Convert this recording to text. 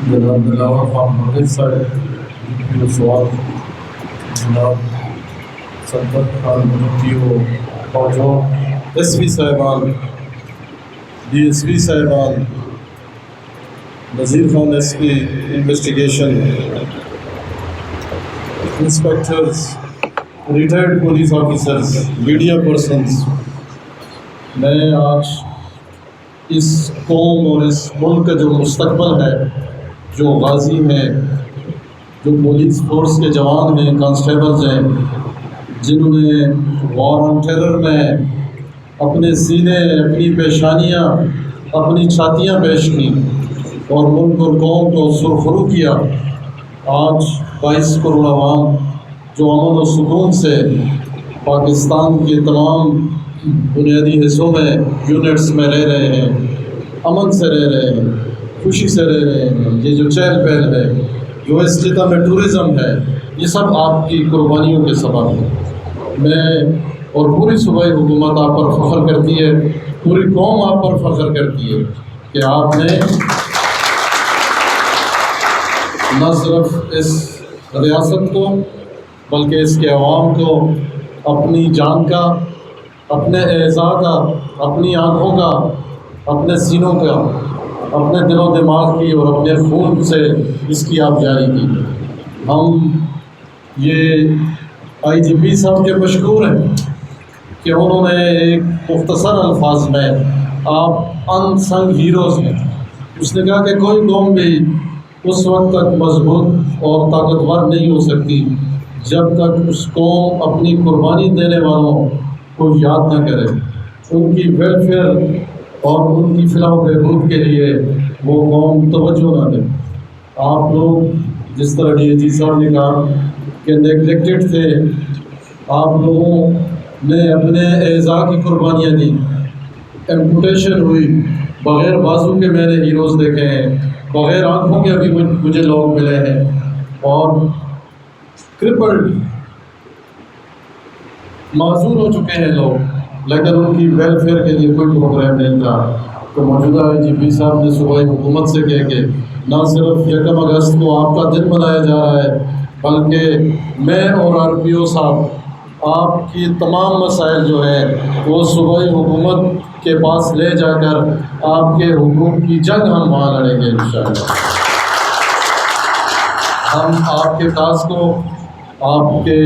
جناب دلاور خان مغرب صاحب جو سوال جناب سربت خان مدتیو فوجوں ایس پی صاحبان ڈی ایس پی صاحبان Nazir Khan S P investigation inspectors retired police officers media persons, میں آج اس قوم اور اس ملک کا جو مستقبل ہے، جو غازی ہیں، جو پولیس فورس کے جوان ہیں، کانسٹیبلز ہیں، جنہوں نے وار آن ٹیرر میں اپنے سینے، اپنی پیشانیاں، اپنی چھاتیاں پیش کی اور ملک اور قوم کو سرخرو کیا، آج 22 کروڑ عوام جو امن و سکون سے پاکستان کے تمام بنیادی حصوں میں یونٹس میں رہ رہے ہیں، امن سے رہ رہے ہیں، خوشی سے رہ رہے ہیں، یہ جو چہل پہل ہے، جو اس خطہ میں ٹورزم ہے، یہ سب آپ کی قربانیوں کے سبب ہے۔ میں اور پوری صوبائی حکومت آپ پر فخر کرتی ہے، پوری قوم آپ پر فخر کرتی ہے کہ آپ نے نہ صرف اس ریاست کو بلکہ اس کے عوام کو اپنی جان کا، اپنے اعضاء کا، اپنی آنکھوں کا، اپنے سینوں کا، اپنے دل و دماغ کی اور اپنے خون سے اس کی آپ جاری کی۔ ہم یہ آئی جی پی صاحب کے مشکور ہیں کہ انہوں نے ایک مختصر الفاظ میں آپ ان سنگ ہیروز ہیں، اس نے کہا کہ کوئی قوم بھی اس وقت تک مضبوط اور طاقتور نہیں ہو سکتی جب تک اس قوم اپنی قربانی دینے والوں کو یاد نہ کرے، ان کی ویلفیئر اور ان کی فلاح و بہبود کے لیے وہ قوم توجہ نہ دے۔ آپ لوگ جس طرح ڈی اے جی صاحب نے کہا کہ نیگلیکٹڈ تھے، آپ لوگوں نے اپنے اعضاء کی قربانیاں دی، ایمپوٹیشن ہوئی، بغیر بازو کے میں نے ہیروز دیکھے ہیں، بغیر آنکھوں کے ابھی مجھے لوگ ملے ہیں، اور کرپلڈ معذور ہو چکے ہیں لوگ، لیکن ان کی ویلفیئر کے لیے کوئی پروگرام نہیں تھا۔ تو موجودہ آئی جی پی صاحب نے صوبائی حکومت سے کہہ کے نہ صرف 1 اگست کو آپ کا دن منایا جا رہا ہے، بلکہ میں اور آر پی او صاحب آپ کی تمام مسائل جو ہیں وہ صوبائی حکومت کے پاس لے جا کر آپ کے حقوق کی جنگ ہم وہاں لڑیں گے انشاءاللہ۔ ہم آپ کے کاز کو، آپ کے